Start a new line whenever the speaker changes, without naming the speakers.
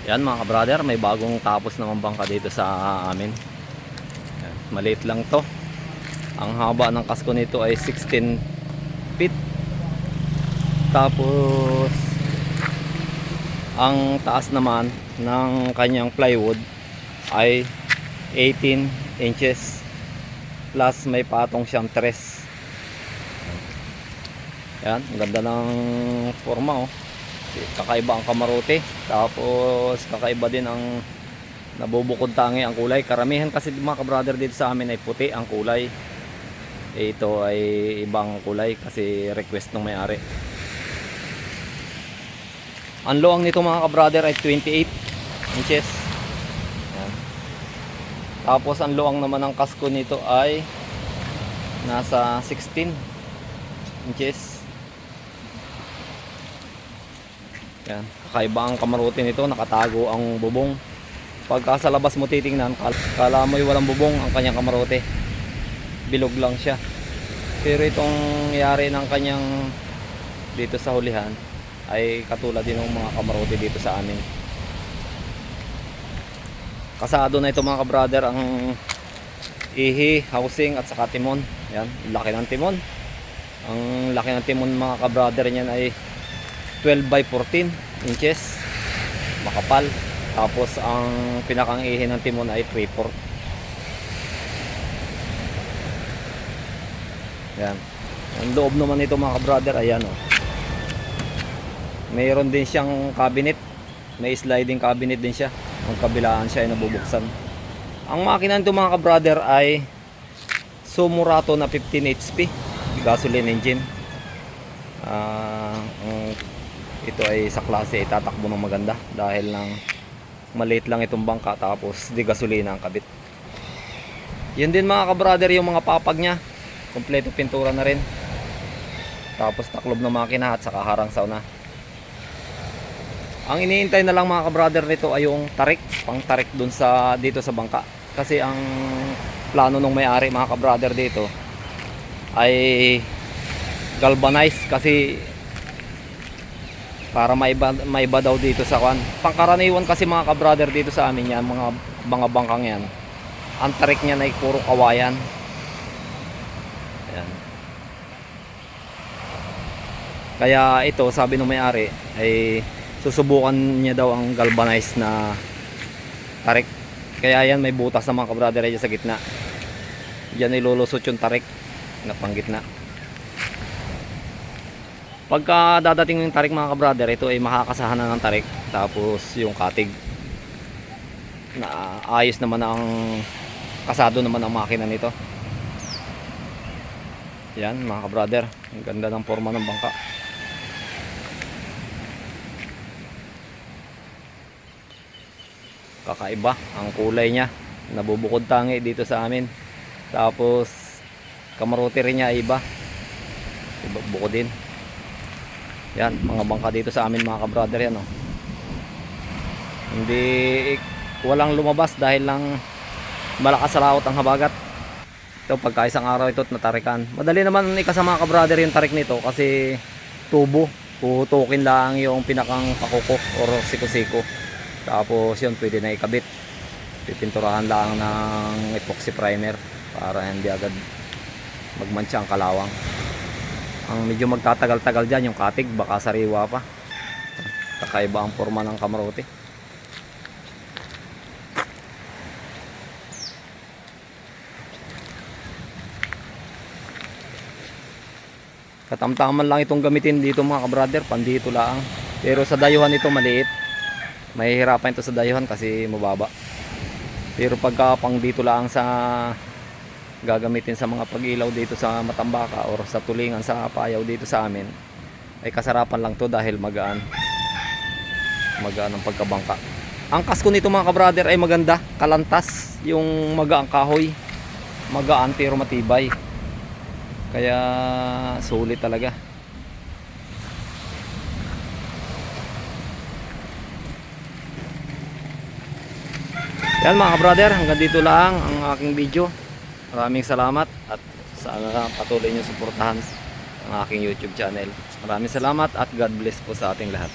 Yan mga ka-brother, may bagong tapos naman bangka dito sa amin. Yan, maliit lang to. Ang haba ng kasko nito ay 16 feet. Tapos ang taas naman ng kanyang plywood ay 18 inches. Plus may patong siyang tres. Yan, ang ganda ng forma oh. Kakaiba ang kamarote. Tapos kakaiba din ang nabubukod tangi ang kulay. Karamihan kasi mga ka-brother dito sa amin ay puti ang kulay. Ito ay ibang kulay kasi request ng may-ari. Ang luwang nito mga ka-brother ay 28 inches. Yan. Tapos ang luwang naman ng kasko nito ay nasa 16 inches. Yan, kakaiba ang kamarote nito, nakatago ang bubong. Pagka sa labas mo titingnan, kala mo'y walang bubong ang kanyang kamarote. Bilog lang siya. Pero itong yari ng kanyang dito sa hulihan ay katulad din ng mga kamarote dito sa amin. Kasado na ito mga ka-brother ang ihi, housing at saka timon. Yan, laki ng timon. Ang laki ng timon mga ka-brother niyan ay 12 by 14 inches, makapal. Tapos ang pinakang ihi ng timon ay 3/4. Yan. Ang loob naman nito mga ka-brother, ayan oh. Mayroon din siyang cabinet. May sliding cabinet din siya. Ang kabilaan siya ay nabubuksan. Ang makina nito mga ka-brother ay Sumurato na 15 HP gasoline engine. Ito ay sa klase itatakbo ng maganda dahil lang maliit lang itong bangka tapos di gasolina ang kabit. Yun din mga ka-brother yung mga papag niya. Kompleto pintura na rin. Tapos taklob ng makina at saka harang sauna. Ang iniintay na lang mga ka-brother nito ay yung tarik, pang tarik dun sa dito sa bangka. Kasi ang plano ng may-ari mga ka-brother dito ay galvanize kasi para maiba daw dito sa kwan. Pangkaraniwan kasi mga ka-brother dito sa amin yan, mga bangkang yan. Ang tarik niya ay puro kawayan. Ayan. Kaya ito sabi ng may-ari ay susubukan niya daw ang galvanized na tarik. Kaya yan may butas na mga ka-brother ay sa gitna. Diyan ilulusot yung tarik na panggitna. Pagka dadating yung tarik mga ka-brother, ito ay makakasahan na ng tarik. Tapos yung katig na ayos naman ang kasado naman ang makina nito. Yan mga ka-brother, ang ganda ng forma ng bangka. Kakaiba ang kulay niya, nabubukod tangi dito sa amin. Tapos kamarote rin niya iba, bukod din. Yan, mga bangka dito sa amin mga ka-brother yan oh. Hindi, walang lumabas dahil lang malakas sa laot ang habagat. Ito pagka isang araw ito natarikan. Madali naman ikasama mga ka-brother yung tarik nito kasi tubo. Putukin lang yung pinakang pakuko or siko-siko. Tapos yun pwede na ikabit. Pipinturahan lang ng epoxy primer para hindi agad magmantsa ang kalawang. Ang medyo magtatagal-tagal dyan yung katig, baka sariwa pa. Kakaiba ang forma ng kamarote. Katamtaman lang itong gamitin dito mga ka-brother, pandito lang. Pero sa dayuhan ito maliit. Mahihirapan ito sa dayuhan kasi mababa. Pero pagka pang dito lang sa gagamitin sa mga pag-ilaw dito sa Matambaka or sa tulingan sa payaw dito sa amin, ay kasarapan lang to dahil magaan ang pagkabangka. Ang kasko nito mga ka-brother ay maganda, kalantas, yung magaang kahoy, magaan pero matibay, kaya sulit talaga. Yan mga ka-brother, hanggang dito lang ang aking video. Maraming salamat at sana patuloy nyo suportahan ang aking YouTube channel. Maraming salamat at God bless po sa ating lahat.